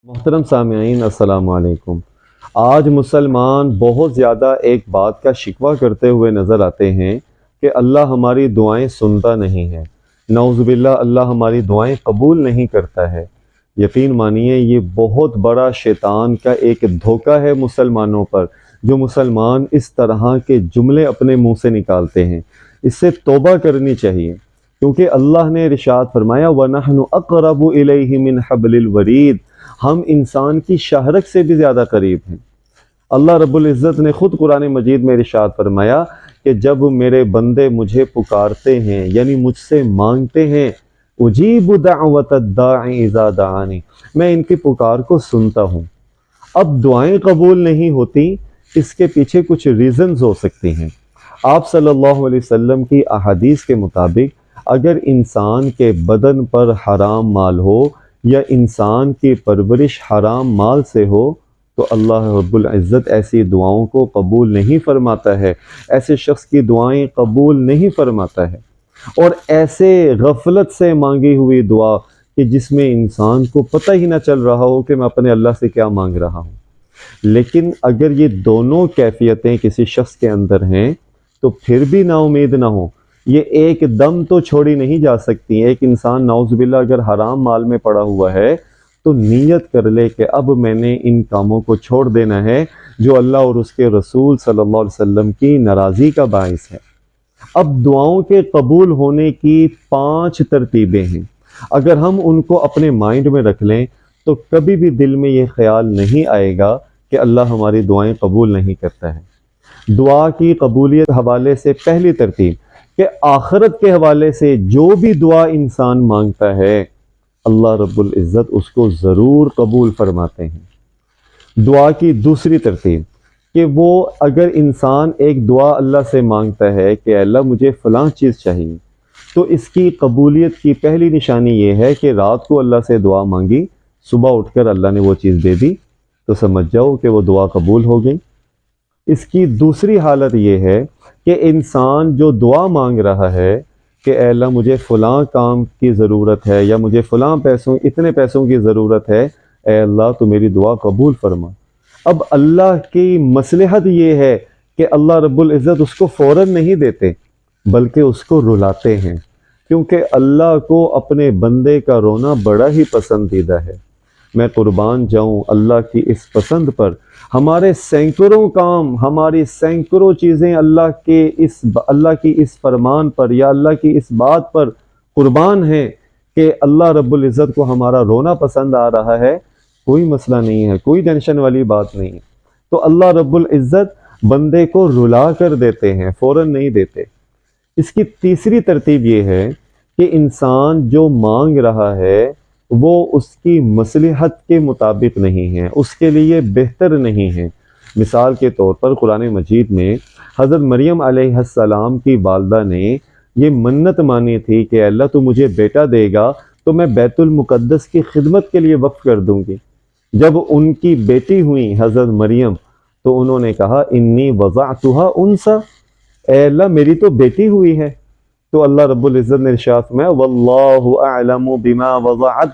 محترم سامعین السلام علیکم۔ آج مسلمان بہت زیادہ ایک بات کا شکوہ کرتے ہوئے نظر آتے ہیں کہ اللہ ہماری دعائیں سنتا نہیں ہے، نعوذ باللہ اللہ ہماری دعائیں قبول نہیں کرتا ہے۔ یقین مانیے یہ بہت بڑا شیطان کا ایک دھوکہ ہے مسلمانوں پر، جو مسلمان اس طرح کے جملے اپنے منہ سے نکالتے ہیں۔ اس سے توبہ کرنی چاہیے، کیونکہ اللہ نے ارشاد فرمایا وَنَحْنُ أَقْرَبُ إِلَيْهِ مِنْ حَبْلِ الْوَرِيدِ، ہم انسان کی شاہرگ سے بھی زیادہ قریب ہیں۔ اللہ رب العزت نے خود قرآن مجید میں ارشاد فرمایا کہ جب میرے بندے مجھے پکارتے ہیں یعنی مجھ سے مانگتے ہیں، اجیب دعوت الداعی اذا دعانی، میں ان کی پکار کو سنتا ہوں۔ اب دعائیں قبول نہیں ہوتی، اس کے پیچھے کچھ ریزنز ہو سکتی ہیں۔ آپ صلی اللہ علیہ وسلم کی احادیث کے مطابق اگر انسان کے بدن پر حرام مال ہو یا انسان کی پرورش حرام مال سے ہو تو اللہ رب العزت ایسی دعاؤں کو قبول نہیں فرماتا ہے، ایسے شخص کی دعائیں قبول نہیں فرماتا ہے۔ اور ایسے غفلت سے مانگی ہوئی دعا کہ جس میں انسان کو پتہ ہی نہ چل رہا ہو کہ میں اپنے اللہ سے کیا مانگ رہا ہوں۔ لیکن اگر یہ دونوں کیفیتیں کسی شخص کے اندر ہیں تو پھر بھی نا امید نہ ہو، یہ ایک دم تو چھوڑی نہیں جا سکتی۔ ایک انسان نعوذ باللہ اگر حرام مال میں پڑا ہوا ہے تو نیت کر لے کہ اب میں نے ان کاموں کو چھوڑ دینا ہے جو اللہ اور اس کے رسول صلی اللہ علیہ وسلم کی ناراضی کا باعث ہے۔ اب دعاؤں کے قبول ہونے کی 5 ترتیبیں ہیں، اگر ہم ان کو اپنے مائنڈ میں رکھ لیں تو کبھی بھی دل میں یہ خیال نہیں آئے گا کہ اللہ ہماری دعائیں قبول نہیں کرتا ہے۔ دعا کی قبولیت حوالے سے پہلی ترتیب کہ آخرت کے حوالے سے جو بھی دعا انسان مانگتا ہے اللہ رب العزت اس کو ضرور قبول فرماتے ہیں۔ دعا کی دوسری ترتیب کہ وہ اگر انسان ایک دعا اللہ سے مانگتا ہے کہ اللہ مجھے فلاں چیز چاہیے، تو اس کی قبولیت کی پہلی نشانی یہ ہے کہ رات کو اللہ سے دعا مانگی، صبح اٹھ کر اللہ نے وہ چیز دے دی تو سمجھ جاؤ کہ وہ دعا قبول ہو گئی۔ اس کی دوسری حالت یہ ہے کہ انسان جو دعا مانگ رہا ہے کہ اے اللہ مجھے فلاں کام کی ضرورت ہے یا مجھے فلاں اتنے پیسوں کی ضرورت ہے، اے اللہ تو میری دعا قبول فرما۔ اب اللہ کی مصلحت یہ ہے کہ اللہ رب العزت اس کو فوراً نہیں دیتے بلکہ اس کو رلاتے ہیں، کیونکہ اللہ کو اپنے بندے کا رونا بڑا ہی پسندیدہ ہے۔ میں قربان جاؤں اللہ کی اس پسند پر۔ ہمارے سینکڑوں کام، ہماری سینکڑوں چیزیں اللہ کی اس فرمان پر یا اللہ کی اس بات پر قربان ہیں کہ اللہ رب العزت کو ہمارا رونا پسند آ رہا ہے، کوئی مسئلہ نہیں ہے، کوئی ٹینشن والی بات نہیں ہے۔ تو اللہ رب العزت بندے کو رلا کر دیتے ہیں، فوراً نہیں دیتے۔ اس کی تیسری ترتیب یہ ہے کہ انسان جو مانگ رہا ہے وہ اس کی مصلحت کے مطابق نہیں ہے، اس کے لیے بہتر نہیں ہے۔ مثال کے طور پر قرآن مجید میں حضرت مریم علیہ السلام کی والدہ نے یہ منت مانی تھی کہ اللہ تو مجھے بیٹا دے گا تو میں بیت المقدس کی خدمت کے لیے وقف کر دوں گی۔ جب ان کی بیٹی ہوئی حضرت مریم تو انہوں نے کہا انی وضعتها انثی، اے اللہ میری تو بیٹی ہوئی ہے۔ تو اللہ رب العزت نے ارشاد میں واللہ اعلم بما وضعت،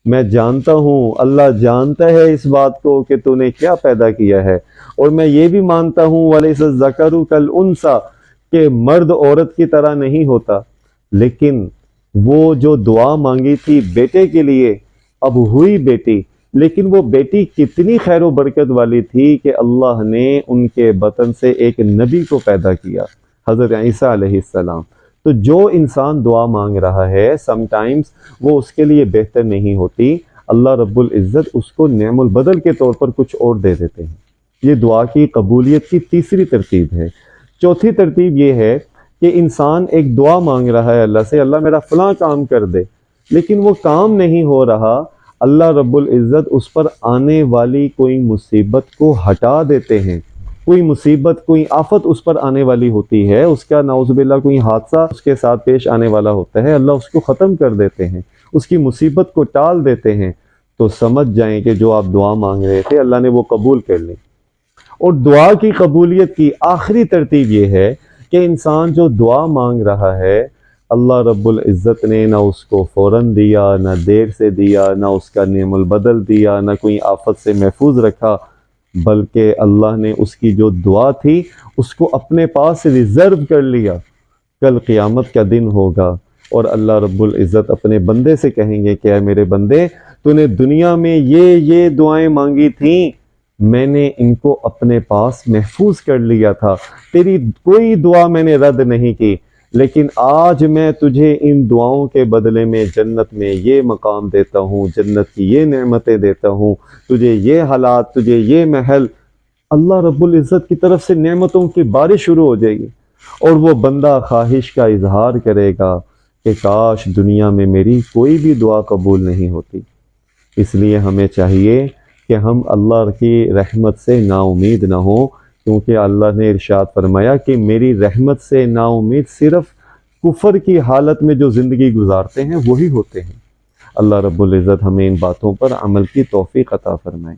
میں جانتا ہوں، اللہ جانتا ہے اس بات کو کہ تو نے کیا پیدا کیا ہے، اور میں یہ بھی مانتا ہوں وَلَيْسَ الذَّكَرُ كَالْأُنثىٰ، کہ مرد عورت کی طرح نہیں ہوتا۔ لیکن وہ جو دعا مانگی تھی بیٹے کے لیے، اب ہوئی بیٹی، لیکن وہ بیٹی کتنی خیر و برکت والی تھی کہ اللہ نے ان کے بطن سے ایک نبی کو پیدا کیا، حضرت عیسیٰ علیہ السلام۔ تو جو انسان دعا مانگ رہا ہے سم ٹائمز وہ اس کے لیے بہتر نہیں ہوتی، اللہ رب العزت اس کو نعم البدل کے طور پر کچھ اور دے دیتے ہیں۔ یہ دعا کی قبولیت کی تیسری ترتیب ہے۔ چوتھی ترتیب یہ ہے کہ انسان ایک دعا مانگ رہا ہے اللہ سے، اللہ میرا فلاں کام کر دے، لیکن وہ کام نہیں ہو رہا، اللہ رب العزت اس پر آنے والی کوئی مصیبت کو ہٹا دیتے ہیں۔ کوئی مصیبت، کوئی آفت اس پر آنے والی ہوتی ہے، اس کا نعوذ باللہ کوئی حادثہ اس کے ساتھ پیش آنے والا ہوتا ہے، اللہ اس کو ختم کر دیتے ہیں، اس کی مصیبت کو ٹال دیتے ہیں۔ تو سمجھ جائیں کہ جو آپ دعا مانگ رہے تھے اللہ نے وہ قبول کر لی۔ اور دعا کی قبولیت کی آخری ترتیب یہ ہے کہ انسان جو دعا مانگ رہا ہے اللہ رب العزت نے نہ اس کو فوراً دیا، نہ دیر سے دیا، نہ اس کا نعم البدل دیا، نہ کوئی آفت سے محفوظ رکھا، بلکہ اللہ نے اس کی جو دعا تھی اس کو اپنے پاس ریزرو کر لیا۔ کل قیامت کا دن ہوگا اور اللہ رب العزت اپنے بندے سے کہیں گے کہ اے میرے بندے، تو نے دنیا میں یہ دعائیں مانگی تھیں، میں نے ان کو اپنے پاس محفوظ کر لیا تھا، تیری کوئی دعا میں نے رد نہیں کی، لیکن آج میں تجھے ان دعاؤں کے بدلے میں جنت میں یہ مقام دیتا ہوں، جنت کی یہ نعمتیں دیتا ہوں، تجھے یہ حالات، تجھے یہ محل۔ اللہ رب العزت کی طرف سے نعمتوں کی بارش شروع ہو جائے گی، اور وہ بندہ خواہش کا اظہار کرے گا کہ کاش دنیا میں میری کوئی بھی دعا قبول نہیں ہوتی۔ اس لیے ہمیں چاہیے کہ ہم اللہ کی رحمت سے نا امید نہ ہوں، کیونکہ اللہ نے ارشاد فرمایا کہ میری رحمت سے نا امید صرف کفر کی حالت میں جو زندگی گزارتے ہیں وہی ہوتے ہیں۔ اللہ رب العزت ہمیں ان باتوں پر عمل کی توفیق عطا فرمائے۔